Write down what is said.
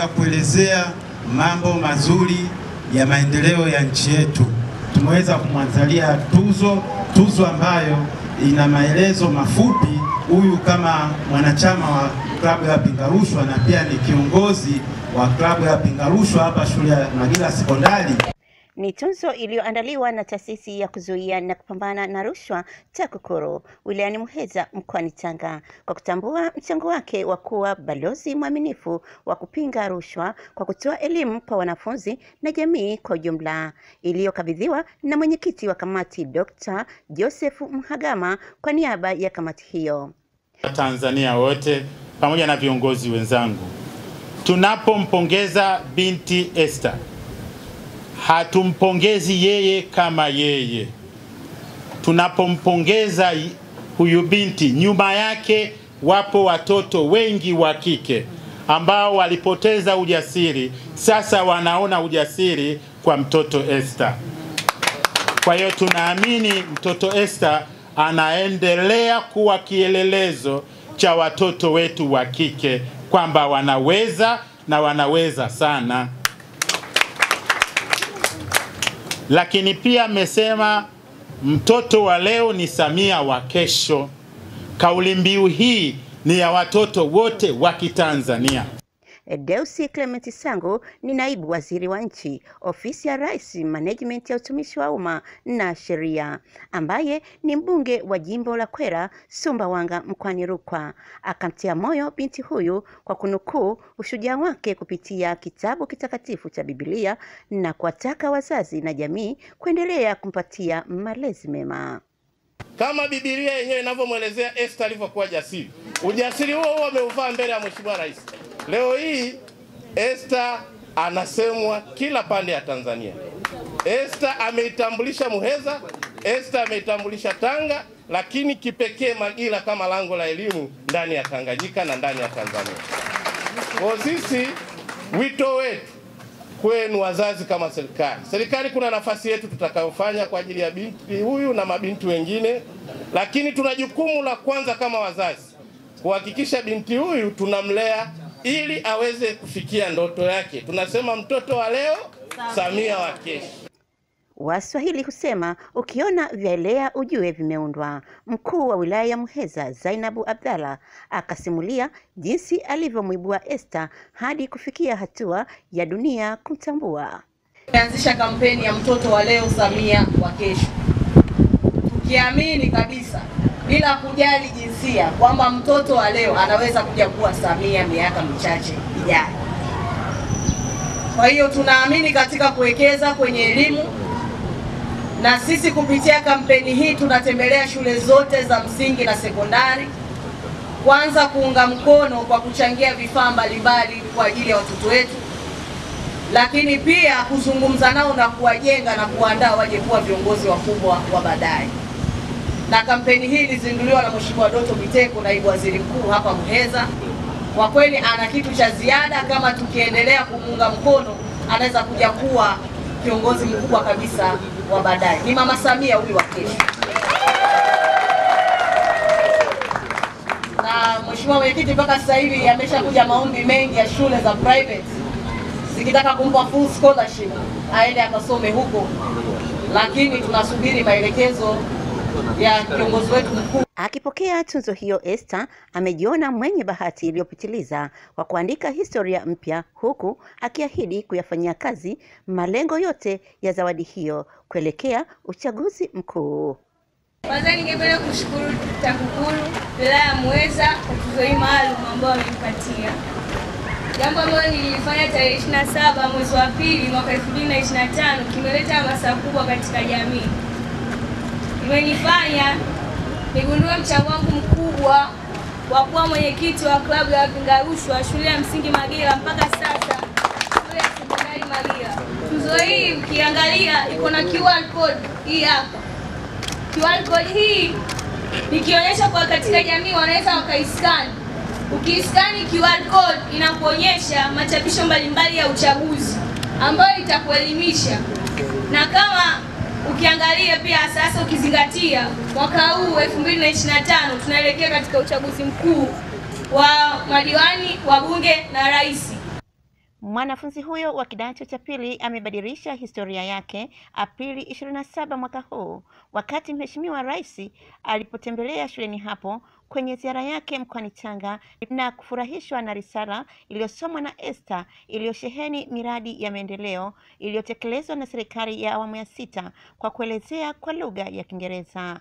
katika kuelezea mambo mazuri ya maendeleo ya nchi yetu. Tumeweza kumwandalia tuzo ambayo ina maelezo mafupi. Huyu kama mwanachama wa klabu ya Pinga Rushwa na pia ni kiongozi wa klabu ya Pinga Rushwa hapa shule ya Magila Sekondari. Ni tunzo iliyoandaliwa na taasisi ya kuzuia na kupambana na rushwa TAKUKURU wilayani Muheza mkoani Tanga kwa kutambua mchango wake wa kuwa balozi mwaminifu wa kupinga rushwa kwa kutoa elimu kwa wanafunzi na jamii kwa ujumla, iliyokabidhiwa na mwenyekiti wa kamati Dr. Joseph Mhagama kwa niaba ya kamati hiyo. Tanzania wote pamoja na viongozi wenzangu, tunapompongeza binti Esther, hatumpongezi yeye kama yeye. Tunapompongeza huyu binti, nyuma yake wapo watoto wengi wa kike ambao walipoteza ujasiri, sasa wanaona ujasiri kwa mtoto Esther. Kwa hiyo tunaamini mtoto Esther anaendelea kuwa kielelezo cha watoto wetu wa kike kwamba wanaweza na wanaweza sana. Lakini pia amesema mtoto wa leo ni Samia wa kesho. Kauli mbiu hii ni ya watoto wote wa Kitanzania. Deusi Clement Sangu ni naibu waziri wa nchi, ofisi ya Rais, management ya utumishi wa umma na sheria, ambaye ni mbunge wa jimbo la Kwera Sumbawanga mkoani Rukwa. Akamtia moyo binti huyu kwa kunukuu ushujaa wake kupitia kitabu kitakatifu cha Biblia na kuwataka wazazi na jamii kuendelea kumpatia malezi mema. Kama Biblia yenyewe inavyomwelezea Esther alivyokuwa jasiri. Ujasiri huo ameuvaa mbele ya Mheshimiwa Rais. Leo hii Esther anasemwa kila pande ya Tanzania. Esther ameitambulisha Muheza, Esther ameitambulisha Tanga, lakini kipekee Magila kama lango la elimu ndani ya Tanganyika na ndani ya Tanzania. Kwa sisi wito wetu kwenu wazazi kama serikali kuna nafasi yetu tutakayofanya kwa ajili ya binti huyu na mabinti wengine, lakini tuna jukumu la kwanza kama wazazi kuhakikisha binti huyu tunamlea ili aweze kufikia ndoto yake. Tunasema mtoto wa leo, Samia wa kesho. Waswahili husema ukiona vyaelea ujue vimeundwa. Mkuu wa wilaya ya Muheza Zainabu Abdalla akasimulia jinsi alivyomwibua Esther hadi kufikia hatua ya dunia kumtambua. Tumeanzisha kampeni ya mtoto wa leo, Samia wa kesho, tukiamini kabisa bila kujali jinsia kwamba mtoto wa leo anaweza kuja kuwa Samia miaka michache ijayo. Kwa hiyo tunaamini katika kuwekeza kwenye elimu, na sisi kupitia kampeni hii tunatembelea shule zote za msingi na sekondari, kwanza kuunga mkono kwa kuchangia vifaa mbalimbali kwa ajili ya watoto wetu, lakini pia kuzungumza nao na kuwajenga na kuandaa waje kuwa viongozi wakubwa wa baadaye. Na kampeni hii ilizinduliwa na Mheshimiwa Doto Biteko, naibu waziri mkuu hapa Muheza. Kwa kweli ana kitu cha ziada, kama tukiendelea kumunga mkono anaweza kuja kuwa kiongozi mkubwa kabisa wa baadaye. Ni Mama Samia huyu wa kesho. Na Mheshimiwa Mwenyekiti, mpaka sasa hivi ameshakuja maombi mengi ya shule za private zikitaka kumpa full scholarship aende akasome huko, lakini tunasubiri maelekezo ya kiongozi wetu mkuu. Akipokea tunzo hiyo, Esther amejiona mwenye bahati iliyopitiliza kwa kuandika historia mpya, huku akiahidi kuyafanyia kazi malengo yote ya zawadi hiyo kuelekea uchaguzi mkuu. Kwanza ningependa kushukuru TAKUKURU wilaya ya Muheza kwa tuzo hii maalum ambayo wamenipatia. Jambo ambalo nilifanya tarehe 27 mwezi wa pili mwaka 2025 kimeleta hamasa kubwa katika jamii. Imenifanya nigundue mchango wangu mkubwa wa kuwa mwenyekiti wa klabu ya Pinga Rushwa shule ya msingi Magila mpaka sasa shule ya sekondari Magila. Tuzo hii ukiangalia iko na QR code hii hapa. QR code hii nikionyesha kwa katika jamii wanaweza wakaiscan. Ukiiskani QR code inakuonyesha machapisho mbalimbali ya uchaguzi ambayo itakuelimisha. Na kama ukiangalia pia sasa ukizingatia mwaka huu 2025 tunaelekea katika uchaguzi mkuu wa madiwani, wa bunge na rais. Mwanafunzi huyo wa kidato cha pili amebadilisha historia yake Aprili 27 mwaka huu wakati Mheshimiwa Rais alipotembelea shuleni hapo kwenye ziara yake mkoani Tanga na kufurahishwa na risala iliyosomwa na Esther iliyosheheni miradi ya maendeleo iliyotekelezwa na serikali ya awamu ya 6 kwa kuelezea kwa lugha ya Kiingereza.